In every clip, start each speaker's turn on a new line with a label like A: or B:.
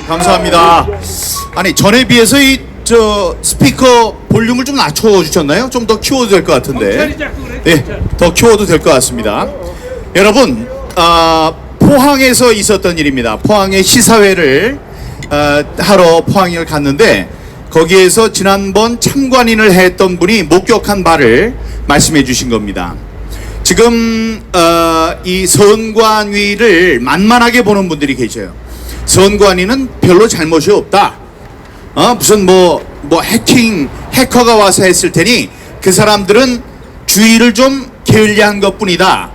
A: 감사합니다. 아니 전에 비해서 이 스피커 볼륨을 좀 낮춰 주셨나요? 좀 더 키워도 될 것 같은데. 네, 더 키워도 될 것 같습니다. 여러분, 포항에서 있었던 일입니다. 포항의 시사회를 하러 포항을 갔는데 거기에서 지난번 참관인을 했던 분이 목격한 바를 말씀해 주신 겁니다. 지금 이 선관위를 만만하게 보는 분들이 계셔요. 선관위는 별로 잘못이 없다. 무슨 해커가 와서 했을 테니 그 사람들은 주의를 좀 게을리한 것뿐이다.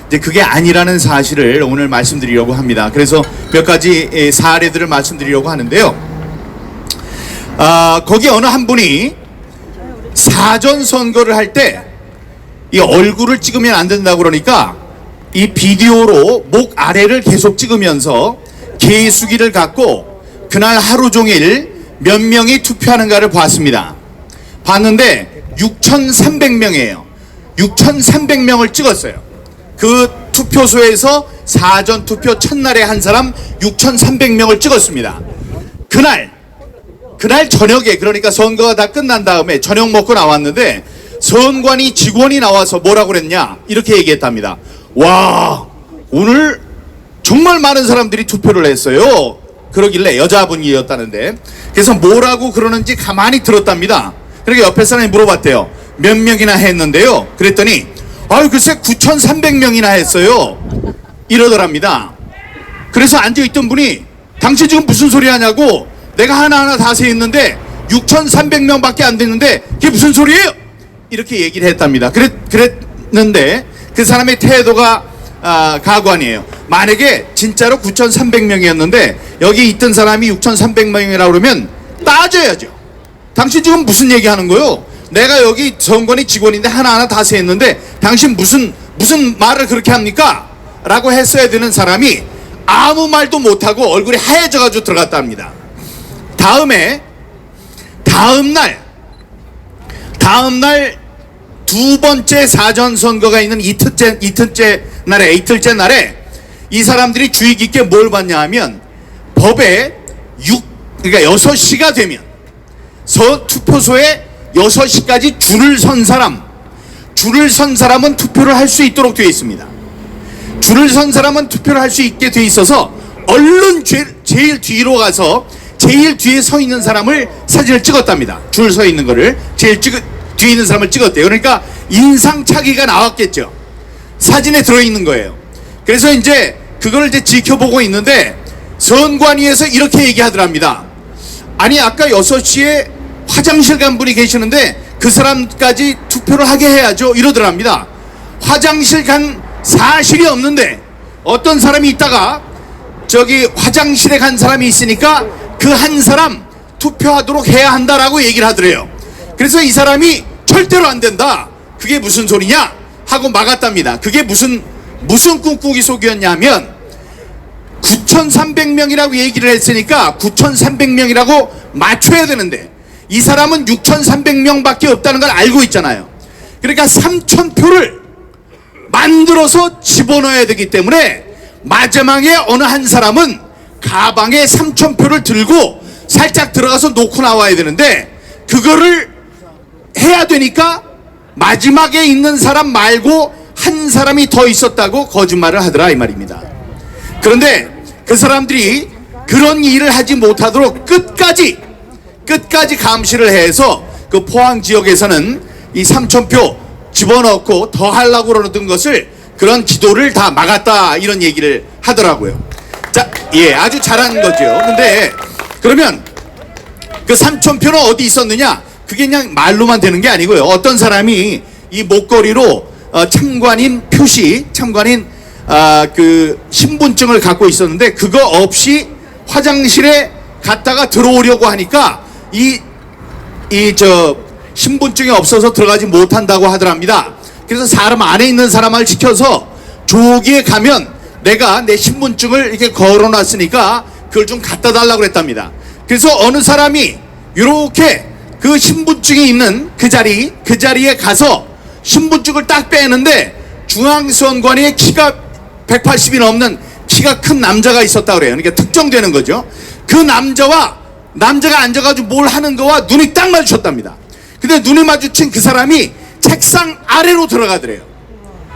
A: 이제 그게 아니라는 사실을 오늘 말씀드리려고 합니다. 그래서 몇 가지 사례들을 말씀드리려고 하는데요. 거기 어느 한 분이 사전 선거를 할 때 이 얼굴을 찍으면 안 된다고 그러니까 이 비디오로 목 아래를 계속 찍으면서 개수기를 갖고 그날 하루 종일 몇 명이 투표하는가를 봤습니다. 봤는데 6,300명이에요. 6,300명을 찍었어요. 그 투표소에서 사전 투표 첫날에 한 사람 6,300명을 찍었습니다. 그날 저녁에, 그러니까 선거가 다 끝난 다음에 저녁 먹고 나왔는데 선관위 직원이 나와서 뭐라고 그랬냐 이렇게 얘기했답니다. 와, 오늘 정말 많은 사람들이 투표를 했어요. 그러길래 여자분이었다는데, 그래서 뭐라고 그러는지 가만히 들었답니다. 그러니까 옆에 사람이 물어봤대요. 몇 명이나 했는데요. 그랬더니 글쎄 9,300명이나 했어요 이러더랍니다. 그래서 앉아있던 분이 당신 지금 무슨 소리 하냐고, 내가 하나하나 다 세했는데 6,300명밖에 안 됐는데 그게 무슨 소리예요? 이렇게 얘기를 했답니다. 그랬는데 그 사람의 태도가 가관이에요. 만약에 진짜로 9,300명이었는데 여기 있던 사람이 6,300명이라고 그러면 따져야죠. 당신 지금 무슨 얘기하는 거요? 내가 여기 선관위 직원인데 하나하나 다 세했는데 당신 무슨 말을 그렇게 합니까? 라고 했어야 되는 사람이 아무 말도 못하고 얼굴이 하얘져가지고 들어갔답니다. 다음날 두 번째 사전 선거가 있는 이틀째 날에 이 사람들이 주의 깊게 뭘 봤냐 하면 법에 그러니까 6시가 되면 투표소에 6시까지 줄을 선 사람은 투표를 할 수 있도록 되어 있습니다. 줄을 선 사람은 투표를 할 수 있게 되어 있어서 얼른 제일 뒤로 가서 제일 뒤에 서 있는 사람을 사진을 찍었답니다. 줄 서 있는 거를 뒤에 있는 사람을 찍었대요. 그러니까 인상착의가 나왔겠죠. 사진에 들어있는 거예요. 그래서 이제 그걸 지켜보고 있는데 선관위에서 이렇게 얘기하더랍니다. 아니 아까 6시에 화장실 간 분이 계시는데 그 사람까지 투표를 하게 해야죠 이러더랍니다. 화장실 간 사실이 없는데 어떤 사람이 있다가 저기 화장실에 간 사람이 있으니까 그 한 사람 투표하도록 해야 한다라고 얘기를 하더래요. 그래서 이 사람이 절대로 안 된다, 그게 무슨 소리냐 하고 막았답니다. 그게 무슨 꿍꿍이 속이었냐면 9,300명이라고 얘기를 했으니까 9,300명이라고 맞춰야 되는데 이 사람은 6,300명밖에 없다는 걸 알고 있잖아요. 그러니까 3,000표를 만들어서 집어넣어야 되기 때문에 마지막에 어느 한 사람은 가방에 3,000표를 들고 살짝 들어가서 놓고 나와야 되는데 그거를 해야 되니까 마지막에 있는 사람 말고 한 사람이 더 있었다고 거짓말을 하더라 이 말입니다. 그런데 그 사람들이 그런 일을 하지 못하도록 끝까지 감시를 해서 그 포항 지역에서는 이 3,000표 집어넣고 더 하려고 그러던 것을 그런 기도를 다 막았다 이런 얘기를 하더라고요. 자, 아주 잘한 거죠. 근데 그러면 그 3,000표는 어디 있었느냐? 그게 그냥 말로만 되는 게 아니고요. 어떤 사람이 이 목걸이로 참관인 그 신분증을 갖고 있었는데 그거 없이 화장실에 갔다가 들어오려고 하니까 신분증이 없어서 들어가지 못한다고 하더랍니다. 그래서 사람 안에 있는 사람을 지켜서 조기에 가면 내가 내 신분증을 이렇게 걸어놨으니까 그걸 좀 갖다 달라고 그랬답니다. 그래서 어느 사람이 이렇게 그 신분증이 있는 그 자리에 가서 신분증을 딱 빼는데 중앙선관위에 키가 180이 넘는 키가 큰 남자가 있었다고 그래요. 그러니까 특정되는 거죠. 그 남자가 앉아가지고 뭘 하는 거와 눈이 딱 마주쳤답니다. 근데 눈이 마주친 그 사람이 책상 아래로 들어가더래요.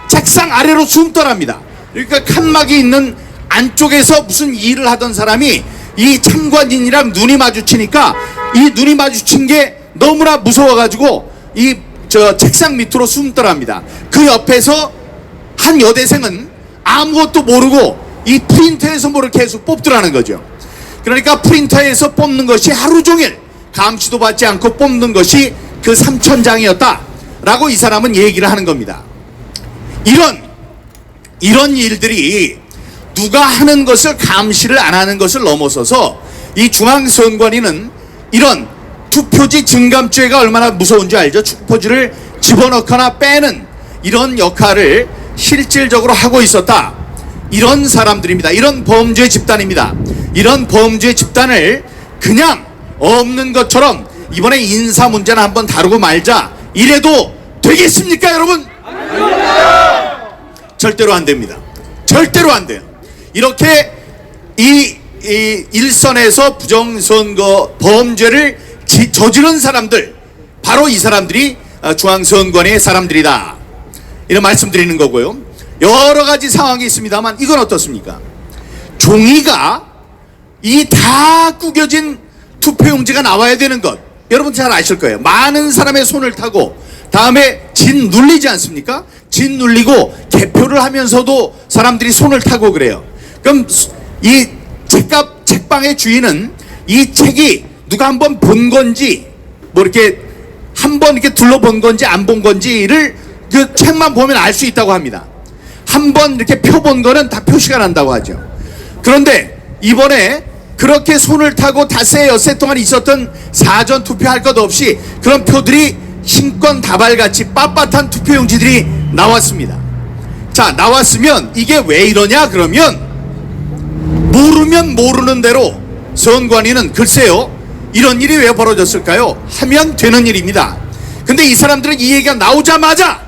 A: 책상 아래로 숨더랍니다. 그러니까 칸막이 있는 안쪽에서 무슨 일을 하던 사람이 이 참관인이랑 눈이 마주치니까 이 눈이 마주친 게 너무나 무서워가지고 책상 밑으로 숨더랍니다. 그 옆에서 한 여대생은 아무것도 모르고 이 프린터에서 뭐를 계속 뽑더라는 거죠. 그러니까 프린터에서 뽑는 것이 하루 종일 감시도 받지 않고 뽑는 것이 그 3,000장이었다라고 이 사람은 얘기를 하는 겁니다. 이런 일들이 누가 하는 것을 감시를 안 하는 것을 넘어서서 이 중앙선관위는 이런 투표지 증감죄가 얼마나 무서운 줄 알죠? 투표지를 집어넣거나 빼는 이런 역할을 실질적으로 하고 있었다. 이런 사람들입니다. 이런 범죄 집단입니다. 이런 범죄 집단을 그냥 없는 것처럼 이번에 인사 문제는 한번 다루고 말자 이래도 되겠습니까, 여러분? 절대로 안 됩니다. 절대로 안 돼요. 이렇게 이 일선에서 부정선거 범죄를 저지른 사람들, 바로 이 사람들이 중앙선관위의 사람들이다, 이런 말씀드리는 거고요. 여러 가지 상황이 있습니다만 이건 어떻습니까? 종이가 이 다 구겨진 투표용지가 나와야 되는 것, 여러분 잘 아실 거예요. 많은 사람의 손을 타고 다음에 진 눌리지 않습니까? 진 눌리고 개표를 하면서도 사람들이 손을 타고 그래요. 그럼 이 책방의 주인은 이 책이 누가 한번 본 건지, 뭐 이렇게 한번 이렇게 둘러본 건지 안 본 건지를 그 책만 보면 알 수 있다고 합니다. 한번 이렇게 펴본 거는 다 표시가 난다고 하죠. 그런데 이번에 그렇게 손을 타고 닷새 엿새 동안 있었던 사전 투표할 것 없이 그런 표들이 신권 다발같이 빳빳한 투표용지들이 나왔습니다. 자, 나왔으면 이게 왜 이러냐 그러면, 모르면 모르는 대로 선관위는 글쎄요 이런 일이 왜 벌어졌을까요? 하면 되는 일입니다. 근데 이 사람들은 이 얘기가 나오자마자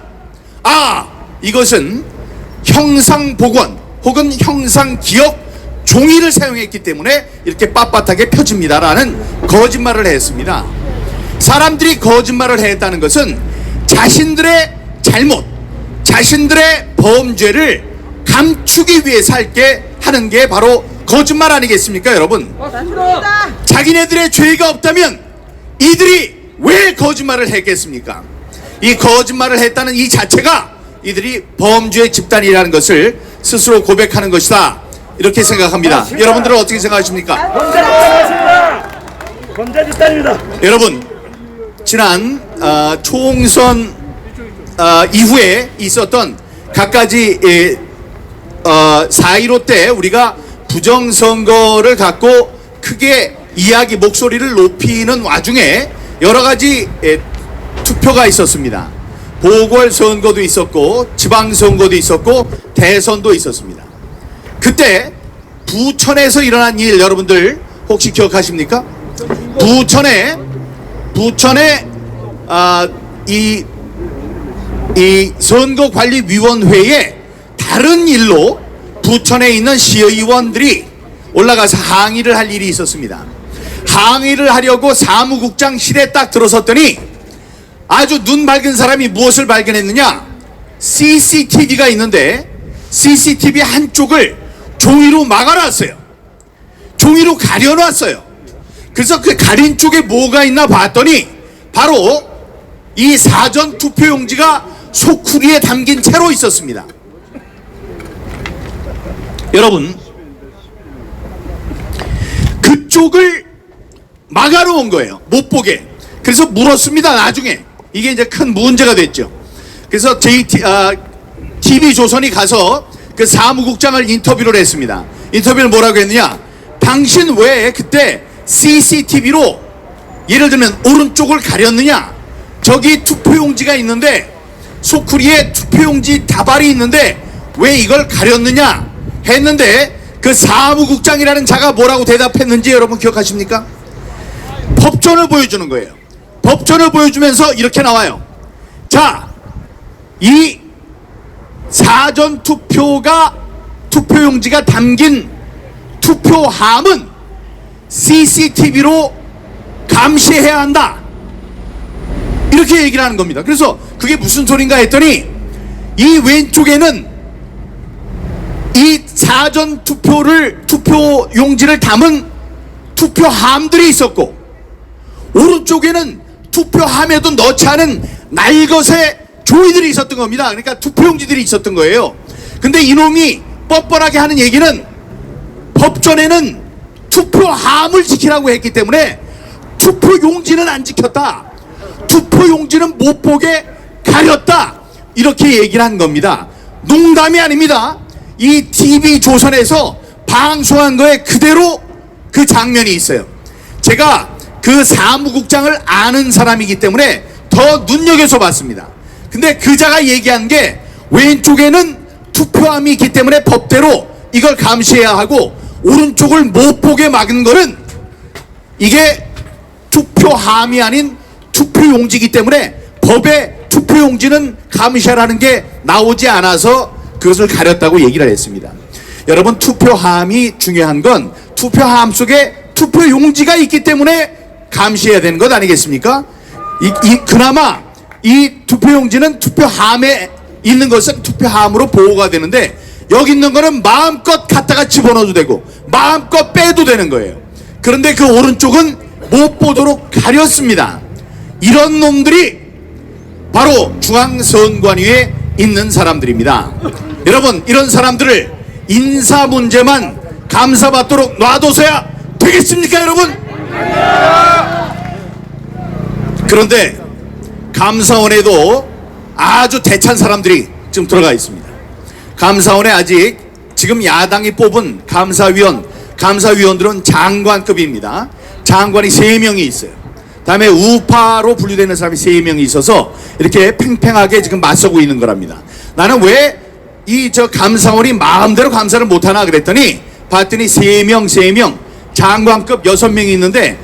A: 이것은 형상복원 혹은 형상기억 종이를 사용했기 때문에 이렇게 빳빳하게 펴집니다라는 거짓말을 했습니다. 사람들이 거짓말을 했다는 것은 자신들의 잘못, 자신들의 범죄를 감추기 위해서 하는 게 바로 거짓말 아니겠습니까, 여러분?
B: 맞습니다.
A: 자기네들의 죄가 없다면 이들이 왜 거짓말을 했겠습니까? 이 거짓말을 했다는 이 자체가 이들이 범죄 집단이라는 것을 스스로 고백하는 것이다, 이렇게 생각합니다.
C: 맞습니다.
A: 여러분들은 어떻게 생각하십니까?
C: 범죄 집단입니다.
A: 여러분, 지난 총선 이후에 있었던 갖가지 4.15 때 우리가 부정선거를 갖고 크게 목소리를 높이는 와중에 여러 가지 투표가 있었습니다. 보궐선거도 있었고 지방선거도 있었고 대선도 있었습니다. 그때 부천에서 일어난 일 여러분들 혹시 기억하십니까? 부천에 이 선거관리위원회에 다른 일로 부천에 있는 시의원들이 올라가서 항의를 할 일이 있었습니다. 항의를 하려고 사무국장실에 딱 들어섰더니 아주 눈 밝은 사람이 무엇을 발견했느냐? CCTV가 있는데 CCTV 한쪽을 종이로 막아놨어요. 종이로 가려놨어요. 그래서 그 가린 쪽에 뭐가 있나 봤더니 바로 이 사전 투표용지가 소쿠리에 담긴 채로 있었습니다. 여러분, 그쪽을 막아놓은 거예요. 못 보게. 그래서 물었습니다. 나중에 이게 이제 큰 문제가 됐죠. 그래서 TV조선이 가서 그 사무국장을 인터뷰를 했습니다. 인터뷰를 뭐라고 했느냐? 당신 왜 그때 CCTV로 예를 들면 오른쪽을 가렸느냐? 저기 투표용지가 있는데 소쿠리에 투표용지 다발이 있는데 왜 이걸 가렸느냐? 했는데 그 사무국장이라는 자가 뭐라고 대답했는지 여러분 기억하십니까? 법전을 보여주는 거예요. 법전을 보여주면서 이렇게 나와요. 자, 이 사전 투표용지가 담긴 투표함은 CCTV로 감시해야 한다. 이렇게 얘기를 하는 겁니다. 그래서 그게 무슨 소린가 했더니 이 왼쪽에는 이 사전 투표 용지를 담은 투표함들이 있었고, 오른쪽에는 투표함에도 넣지 않은 날것의 조이들이 있었던 겁니다. 그러니까 투표용지들이 있었던 거예요. 근데 이놈이 뻔뻔하게 하는 얘기는 법전에는 투표함을 지키라고 했기 때문에 투표용지는 안 지켰다, 투표용지는 못 보게 가렸다, 이렇게 얘기를 한 겁니다. 농담이 아닙니다. 이 TV조선에서 방송한 거에 그대로 그 장면이 있어요. 제가 그 사무국장을 아는 사람이기 때문에 더 눈여겨서 봤습니다. 근데 그자가 얘기한 게 왼쪽에는 투표함이 있기 때문에 법대로 이걸 감시해야 하고, 오른쪽을 못 보게 막은 거는 이게 투표함이 아닌 투표용지이기 때문에 법에 투표용지는 감시하라는 게 나오지 않아서 그것을 가렸다고 얘기를 했습니다. 여러분, 투표함이 중요한 건 투표함 속에 투표용지가 있기 때문에 감시해야 되는 것 아니겠습니까? 그나마 이 투표용지는 투표함에 있는 것은 투표함으로 보호가 되는데, 여기 있는 거는 마음껏 갖다가 집어넣어도 되고 마음껏 빼도 되는 거예요. 그런데 그 오른쪽은 못 보도록 가렸습니다. 이런 놈들이 바로 중앙선관위에 있는 사람들입니다. 여러분, 이런 사람들을 인사 문제만 감사받도록 놔둬서야 되겠습니까, 여러분? 그런데 감사원에도 아주 대찬 사람들이 지금 들어가 있습니다. 감사원에 아직 지금 야당이 뽑은 감사위원들은 장관급입니다. 장관이 3명이 있어요. 다음에 우파로 분류되는 사람이 3명이 있어서 이렇게 팽팽하게 지금 맞서고 있는 거랍니다. 나는 왜 감사원이 마음대로 감사를 못하나 그랬더니 봤더니 3명 장관급 6명이 있는데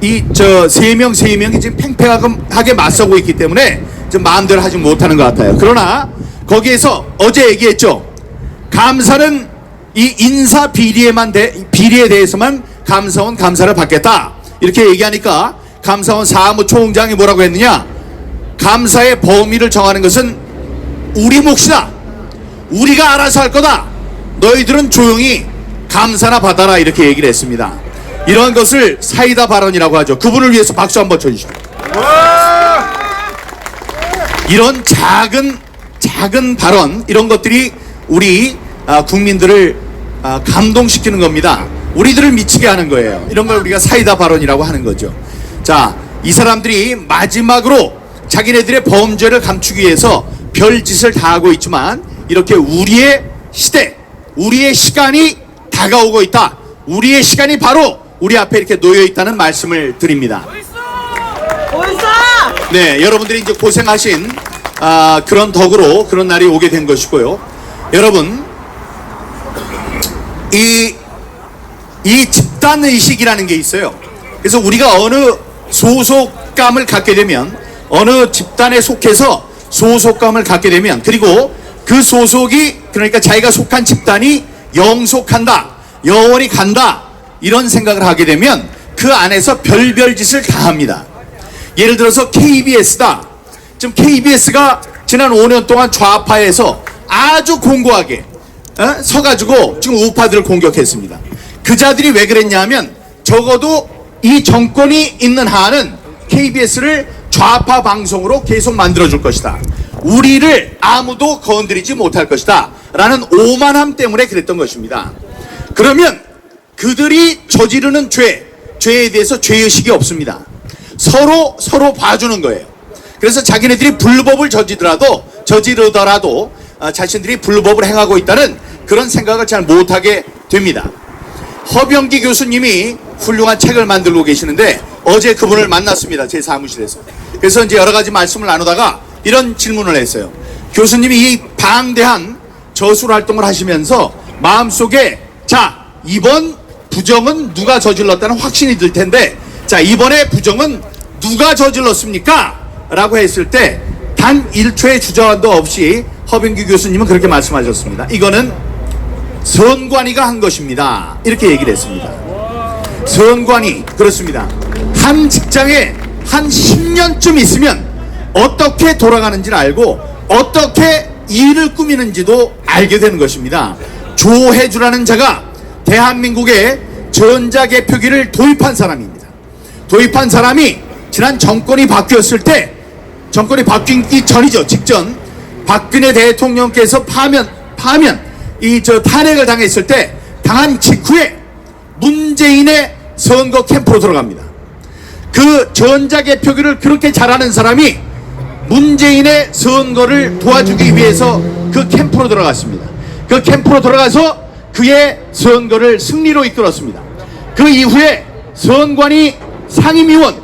A: 이 3명이 지금 팽팽하게 맞서고 있기 때문에 좀 마음대로 하지 못하는 것 같아요. 그러나 거기에서 어제 얘기했죠. 감사는 이 인사 비리에 대해서만 감사원 감사를 받겠다, 이렇게 얘기하니까 감사원 사무총장이 뭐라고 했느냐, 감사의 범위를 정하는 것은 우리 몫이다, 우리가 알아서 할 거다, 너희들은 조용히 감사나 받아라, 이렇게 얘기를 했습니다. 이러한 것을 사이다 발언이라고 하죠. 그분을 위해서 박수 한번 쳐주시죠. 이런 작은 발언, 이런 것들이 우리 국민들을 감동시키는 겁니다. 우리들을 미치게 하는 거예요. 이런 걸 우리가 사이다 발언이라고 하는 거죠. 자, 이 사람들이 마지막으로 자기네들의 범죄를 감추기 위해서 별짓을 다 하고 있지만, 이렇게 우리의 시대, 우리의 시간이 다가오고 있다, 우리의 시간이 바로 우리 앞에 이렇게 놓여 있다는 말씀을 드립니다. 네, 여러분들이 이제 고생하신 그런 덕으로 그런 날이 오게 된 것이고요. 여러분, 이 집단의식이라는 게 있어요. 그래서 우리가 어느 소속감을 갖게 되면, 어느 집단에 속해서 소속감을 갖게 되면, 그리고 그 소속이, 그러니까 자기가 속한 집단이 영속한다, 영원히 간다, 이런 생각을 하게 되면 그 안에서 별별 짓을 다 합니다. 예를 들어서 KBS다. 지금 KBS가 지난 5년 동안 좌파에서 아주 공고하게 서가지고 지금 우파들을 공격했습니다. 그자들이 왜 그랬냐 하면, 적어도 이 정권이 있는 한은 KBS를 좌파 방송으로 계속 만들어줄 것이다, 우리를 아무도 건드리지 못할 것이다 라는 오만함 때문에 그랬던 것입니다. 그러면 그들이 저지르는 죄에 대해서 죄의식이 없습니다. 서로 봐주는 거예요. 그래서 자기네들이 불법을 저지르더라도 자신들이 불법을 행하고 있다는 그런 생각을 잘 못하게 됩니다. 허병기 교수님이 훌륭한 책을 만들고 계시는데, 어제 그분을 만났습니다, 제 사무실에서. 그래서 이제 여러 가지 말씀을 나누다가 이런 질문을 했어요. 교수님이 이 방대한 저술 활동을 하시면서 마음속에, 자, 이번 부정은 누가 저질렀다는 확신이 들 텐데, 자, 이번에 부정은 누가 저질렀습니까? 라고 했을 때 단 1초의 주저함도 없이 허병기 교수님은 그렇게 말씀하셨습니다. 이거는 선관위가 한 것입니다, 이렇게 얘기를 했습니다. 선관위, 그렇습니다. 한 직장에 한 10년쯤 있으면 어떻게 돌아가는지를 알고 어떻게 일을 꾸미는지도 알게 되는 것입니다. 조혜주라는 자가 대한민국에 전자개표기를 도입한 사람입니다. 도입한 사람이 지난 정권이 바뀌었을 때, 정권이 바뀌기 전이죠. 직전 박근혜 대통령께서 탄핵을 당했을 때 당한 직후에 문재인의 선거 캠프로 들어갑니다. 그 전자개표기를 그렇게 잘하는 사람이 문재인의 선거를 도와주기 위해서 그 캠프로 들어갔습니다. 그 캠프로 들어가서 그의 선거를 승리로 이끌었습니다. 그 이후에 선관위 상임위원,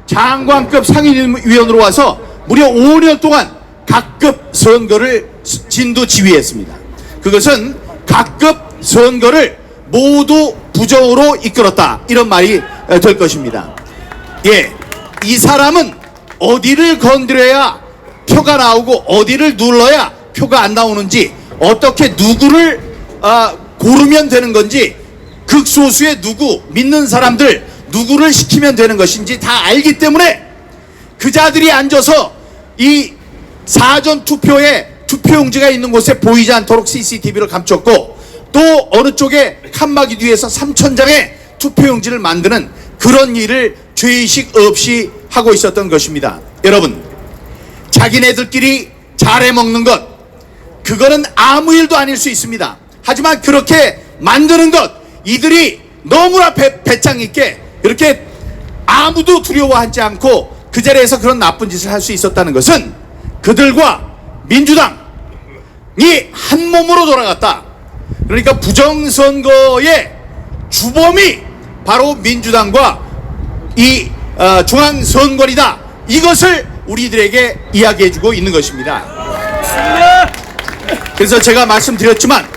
A: 장관급 상임위원으로 와서 무려 5년 동안 각급 선거를 진두지휘했습니다. 그것은 각급 선거를 모두 부정으로 이끌었다, 이런 말이 될 것입니다. 예, 이 사람은 어디를 건드려야 표가 나오고 어디를 눌러야 표가 안 나오는지, 어떻게 누구를 고르면 되는 건지, 극소수의 누구, 믿는 사람들 누구를 시키면 되는 것인지 다 알기 때문에 그 자들이 앉아서 이 사전 투표에 투표용지가 있는 곳에 보이지 않도록 CCTV를 감췄고, 또 어느 쪽에 칸막이 뒤에서 3,000장의 투표용지를 만드는 그런 일을 죄의식 없이 하고 있었던 것입니다. 여러분, 자기네들끼리 잘해먹는 것, 그거는 아무 일도 아닐 수 있습니다. 하지만 그렇게 만드는 것, 이들이 너무나 배짱 있게 이렇게 아무도 두려워하지 않고 그 자리에서 그런 나쁜 짓을 할 수 있었다는 것은 그들과 민주당이 한 몸으로 돌아갔다. 그러니까 부정선거의 주범이 바로 민주당과 이 중앙선관위다, 이것을 우리들에게 이야기해주고 있는 것입니다. 그래서 제가 말씀드렸지만,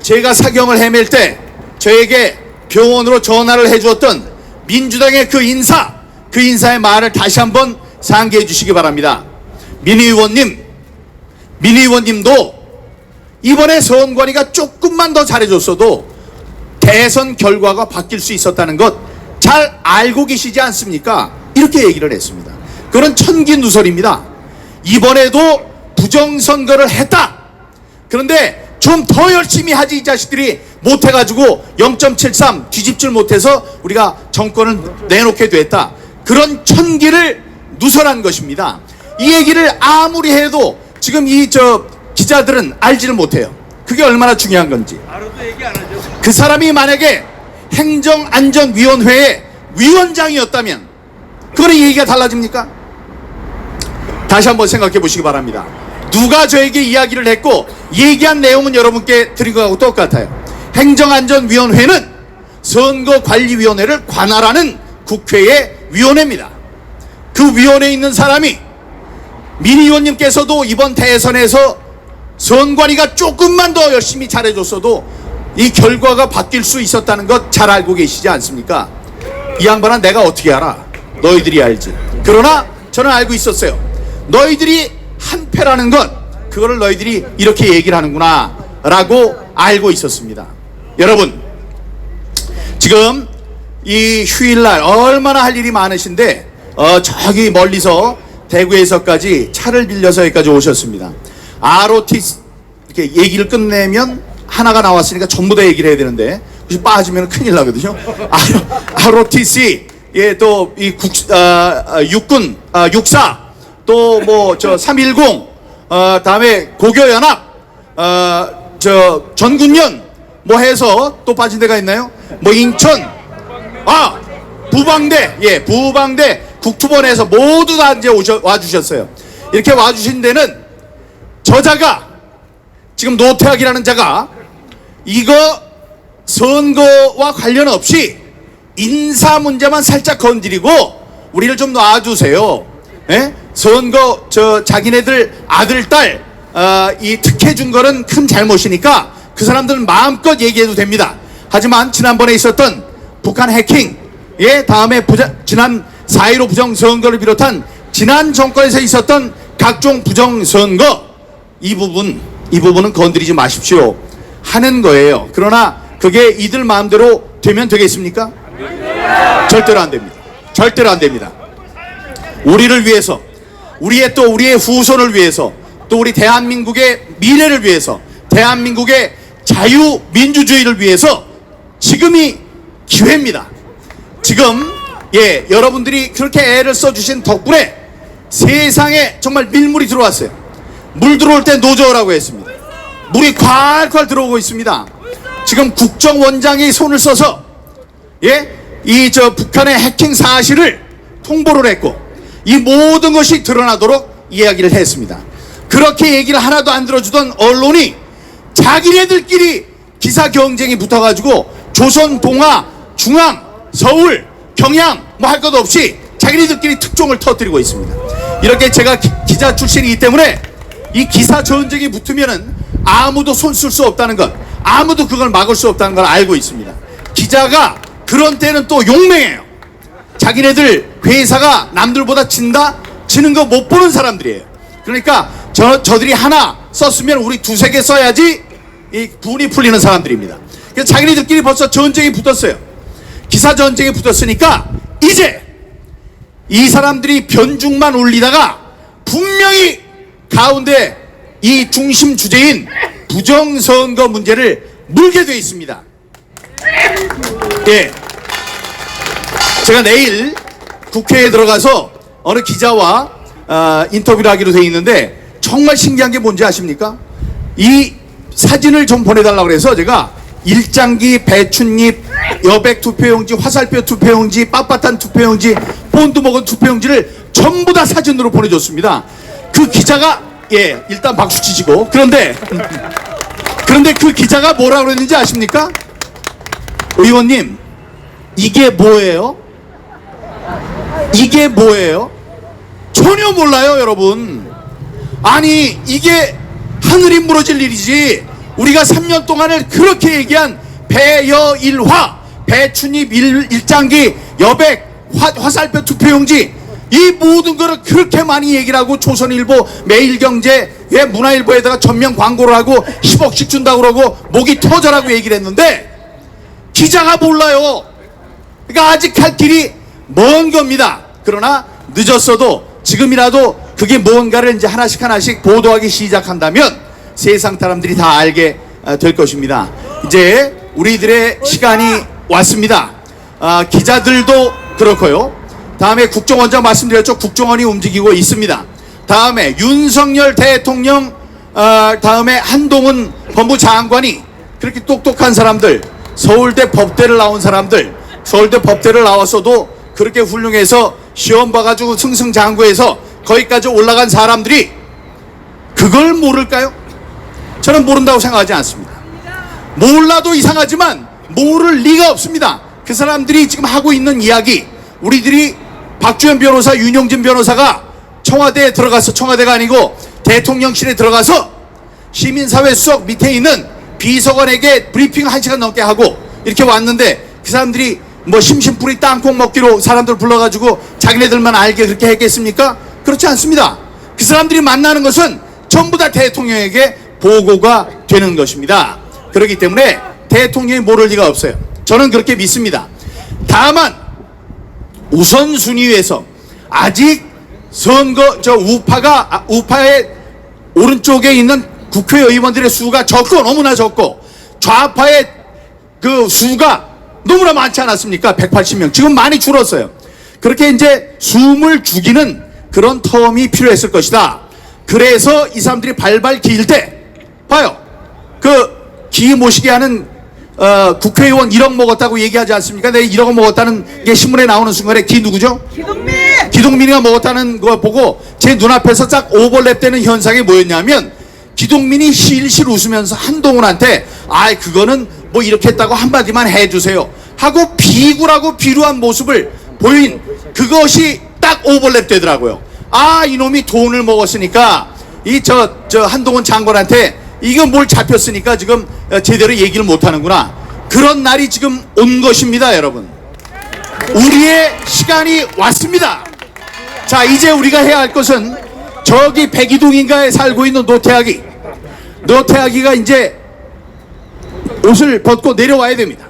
A: 제가 사경을 헤맬 때 저에게 병원으로 전화를 해주었던 민주당의 그 인사의 말을 다시 한번 상기해 주시기 바랍니다. 민희 의원님도 이번에 선관위가 조금만 더 잘해줬어도 대선 결과가 바뀔 수 있었다는 것 잘 알고 계시지 않습니까? 이렇게 얘기를 했습니다. 그런 천기누설입니다. 이번에도 부정선거를 했다. 그런데 좀 더 열심히 하지, 이 자식들이 못해가지고 0.73 뒤집질 못해서 우리가 정권을 내놓게 됐다. 그런 천기를 누설한 것입니다. 이 얘기를 아무리 해도 지금 기자들은 알지를 못해요. 그게 얼마나 중요한 건지. 그 사람이 만약에 행정안전위원회의 위원장이었다면 그거는 얘기가 달라집니까? 다시 한번 생각해 보시기 바랍니다. 누가 저에게 이야기를 했고 얘기한 내용은 여러분께 드린 것하고 똑같아요. 행정안전위원회는 선거관리위원회를 관할하는 국회의 위원회입니다. 그 위원회에 있는 사람이, 민희 의원님께서도 이번 대선에서 선관위가 조금만 더 열심히 잘해줬어도 이 결과가 바뀔 수 있었다는 것 잘 알고 계시지 않습니까? 이 양반은 내가 어떻게 알아? 너희들이 알지. 그러나 저는 알고 있었어요. 너희들이 한패라는 것, 그거를 너희들이 이렇게 얘기를 하는구나 라고 알고 있었습니다. 여러분, 지금 이 휴일날 얼마나 할 일이 많으신데 저기 멀리서 대구에서까지 차를 빌려서 여기까지 오셨습니다. ROTC 이렇게 얘기를 끝내면 하나가 나왔으니까 전부 다 얘기를 해야 되는데 혹시 빠지면 큰일 나거든요. ROTC, 예, 또 이 육군, 육사, 또 뭐 310, 다음에 고교연합, 전군연 뭐 해서 또 빠진 데가 있나요? 뭐 인천, 부방대, 예, 부방대, 국투본에서 모두 다 이제 와주셨어요. 이렇게 와주신 데는 저자가, 지금 노태학이라는 자가 이거 선거와 관련 없이 인사 문제만 살짝 건드리고 우리를 좀 놔주세요. 예? 선거 자기네들 아들 딸 이 특혜 준 거는 큰 잘못이니까 그 사람들은 마음껏 얘기해도 됩니다. 하지만 지난번에 있었던 북한 해킹, 예, 다음에 지난 4.15 부정선거를 비롯한 지난 정권에서 있었던 각종 부정선거, 이 부분은 건드리지 마십시오 하는 거예요. 그러나 그게 이들 마음대로 되면 되겠습니까? 절대로 안 됩니다. 절대로 안 됩니다. 우리를 위해서, 우리의 후손을 위해서, 또 우리 대한민국의 미래를 위해서, 대한민국의 자유민주주의를 위해서 지금이 기회입니다. 지금 여러분들이 그렇게 애를 써주신 덕분에 세상에 정말 밀물이 들어왔어요. 물 들어올 때 노저으라고 했습니다. 물이 콸콸 들어오고 있습니다. 지금 국정원장이 손을 써서 북한의 해킹 사실을 통보를 했고, 이 모든 것이 드러나도록 이야기를 했습니다. 그렇게 얘기를 하나도 안 들어주던 언론이 자기네들끼리 기사 경쟁이 붙어가지고 조선, 동아, 중앙, 서울, 경향 뭐 할 것 없이 자기네들끼리 특종을 터뜨리고 있습니다. 이렇게 제가 기자 출신이기 때문에 이 기사 전쟁이 붙으면은 아무도 손 쓸 수 없다는 것, 아무도 그걸 막을 수 없다는 걸 알고 있습니다. 기자가 그런 때는 또 용맹해요. 자기네들 회사가 남들보다 지는 거 못 보는 사람들이에요. 그러니까 저들이 하나 썼으면 우리 두세 개 써야지 이 분이 풀리는 사람들입니다. 그래서 자기네들끼리 벌써 전쟁이 붙었어요. 기사 전쟁이 붙었으니까 이제 이 사람들이 변죽만 올리다가 분명히 가운데 이 중심 주제인 부정선거 문제를 물게 돼 있습니다. 제가 내일 국회에 들어가서 어느 기자와 인터뷰를 하기로 돼 있는데 정말 신기한 게 뭔지 아십니까? 이 사진을 좀 보내달라고 그래서 제가 일장기, 배춧잎, 여백 투표용지, 화살표 투표용지, 빳빳한 투표용지, 본드 먹은 투표용지를 전부 다 사진으로 보내줬습니다. 그 기자가 일단 박수 치시고, 그런데 그 기자가 뭐라고 그랬는지 아십니까? 의원님, 이게 뭐예요? 이게 뭐예요? 전혀 몰라요, 여러분. 아니, 이게 하늘이 무너질 일이지. 우리가 3년 동안을 그렇게 얘기한 배여일화, 배춧잎, 일장기, 여백, 화살표 투표용지, 이 모든 거를 그렇게 많이 얘기를 하고 조선일보, 매일경제, 문화일보에다가 전면 광고를 하고 10억씩 준다고 그러고 목이 터져라고 얘기를 했는데 기자가 몰라요. 그러니까 아직 갈 길이 먼 겁니다. 그러나 늦었어도 지금이라도 그게 뭔가를 이제 하나씩 보도하기 시작한다면 세상 사람들이 다 알게 될 것입니다. 이제 우리들의 시간이 왔습니다. 기자들도 그렇고요. 다음에 국정원장 말씀드렸죠. 국정원이 움직이고 있습니다. 다음에 윤석열 대통령, 다음에 한동훈 법무장관이 그렇게 똑똑한 사람들, 서울대 법대를 나온 사람들, 서울대 법대를 나왔어도 그렇게 훌륭해서 시험 봐가지고 승승장구해서 거기까지 올라간 사람들이 그걸 모를까요? 저는 모른다고 생각하지 않습니다. 몰라도 이상하지만 모를 리가 없습니다. 그 사람들이 지금 하고 있는 이야기, 우리들이 박주현 변호사, 윤용진 변호사가 청와대에 들어가서, 청와대가 아니고 대통령실에 들어가서 시민사회 수석 밑에 있는 비서관에게 브리핑 1시간 넘게 하고 이렇게 왔는데 그 사람들이 뭐 심심풀이 땅콩 먹기로 사람들 불러가지고 자기네들만 알게 그렇게 했겠습니까? 그렇지 않습니다. 그 사람들이 만나는 것은 전부 다 대통령에게 보고가 되는 것입니다. 그렇기 때문에 대통령이 모를 리가 없어요. 저는 그렇게 믿습니다. 다만 우선순위에서 아직 선거 우파의 오른쪽에 있는 국회의원들의 수가 적고, 너무나 적고, 좌파의 그 수가 너무나 많지 않았습니까? 180명. 지금 많이 줄었어요. 그렇게 이제 숨을 죽이는 그런 텀이 필요했을 것이다. 그래서 이 사람들이 발발 기일 때 봐요. 그 기 모시게 하는 국회의원 1억 먹었다고 얘기하지 않습니까? 내가 1억 먹었다는 게 신문에 나오는 순간에 기 누구죠? 기동민이가 먹었다는 거 보고 제 눈앞에서 딱 오버랩 되는 현상이 뭐였냐면, 기동민이 실실 웃으면서 한동훈한테 그거는 뭐 이렇게 했다고 한마디만 해주세요 하고 비굴하고 비루한 모습을 보인 그것이 딱 오버랩 되더라고요. 이놈이 돈을 먹었으니까 저 한동훈 장관한테 이거 뭘 잡혔으니까 지금 제대로 얘기를 못하는구나. 그런 날이 지금 온 것입니다, 여러분. 우리의 시간이 왔습니다. 자, 이제 우리가 해야 할 것은 저기 백이동인가에 살고 있는 노태하기가 이제 옷을 벗고 내려와야 됩니다.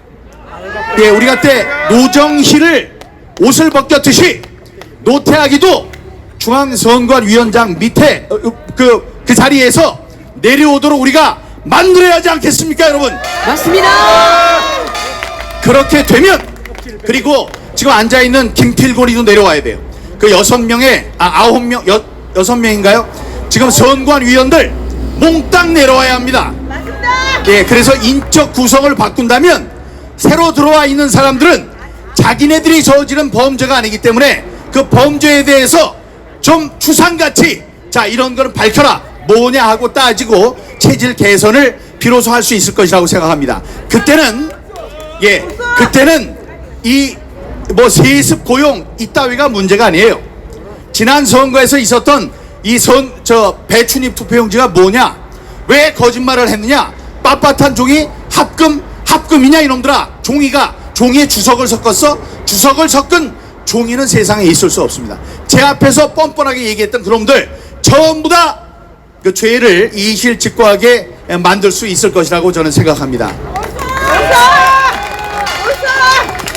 A: 예, 우리가 때 노정희를 옷을 벗겼듯이 노태하기도 중앙선관위원장 밑에 그 자리에서 내려오도록 우리가 만들어야 하지 않겠습니까, 여러분?
B: 맞습니다.
A: 그렇게 되면, 그리고 지금 앉아있는 김필곤이도 내려와야 돼요. 그 6명인가요? 지금 선관위원들 몽땅 내려와야 합니다. 예, 그래서 인적 구성을 바꾼다면 새로 들어와 있는 사람들은 자기네들이 저지른 범죄가 아니기 때문에 그 범죄에 대해서 좀 추상같이 자, 이런 거는 밝혀라, 뭐냐 하고 따지고 체질 개선을 비로소 할 수 있을 것이라고 생각합니다. 그때는 이 뭐 세습 고용 이따위가 문제가 아니에요. 지난 선거에서 있었던 이 배추잎 투표용지가 뭐냐, 왜 거짓말을 했느냐, 빳빳한 종이 합금이냐 이놈들아. 종이에 주석을 섞었어. 주석을 섞은 종이는 세상에 있을 수 없습니다. 제 앞에서 뻔뻔하게 얘기했던 그놈들 전부 다 그 죄를 이실직고하게 만들 수 있을 것이라고 저는 생각합니다.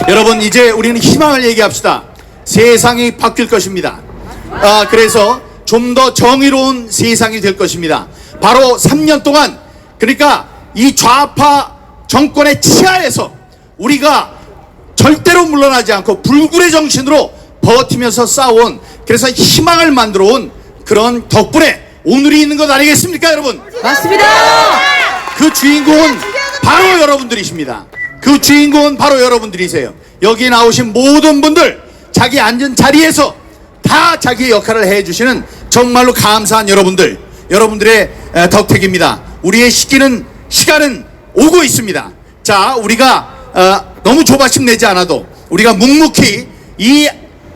A: 여러분, 이제 우리는 희망을 얘기합시다. 세상이 바뀔 것입니다. 그래서 좀 더 정의로운 세상이 될 것입니다. 바로 3년 동안, 그러니까 이 좌파 정권의 치하에서 우리가 절대로 물러나지 않고 불굴의 정신으로 버티면서 싸워온, 그래서 희망을 만들어 온 그런 덕분에 오늘이 있는 것 아니겠습니까, 여러분?
B: 맞습니다.
A: 그 주인공은 바로 여러분들이십니다. 그 주인공은 바로 여러분들이세요. 여기 나오신 모든 분들, 자기 앉은 자리에서 다 자기의 역할을 해주시는 정말로 감사한 여러분들의 덕택입니다. 우리의 시간은 오고 있습니다. 자, 우리가 너무 조바심 내지 않아도 우리가 묵묵히 이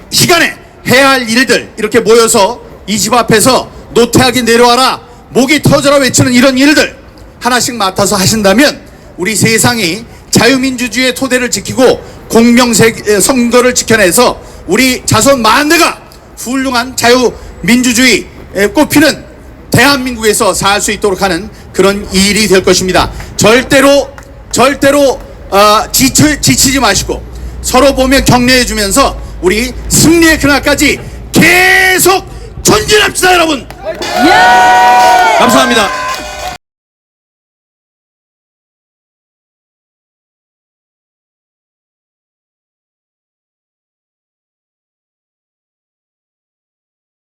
A: 시간에 해야 할 일들, 이렇게 모여서 이 집 앞에서 노태하게 내려와라, 목이 터져라 외치는 이런 일들 하나씩 맡아서 하신다면 우리 세상이 자유민주주의의 토대를 지키고 공명선거를 지켜내서 우리 자손 만대가 훌륭한 자유민주주의 꽃피는 대한민국에서 살 수 있도록 하는 그런 일이 될 것입니다. 절대로 지치지 마시고 서로 보며 격려해 주면서 우리 승리의 그날까지 계속 전진합시다, 여러분. 감사합니다.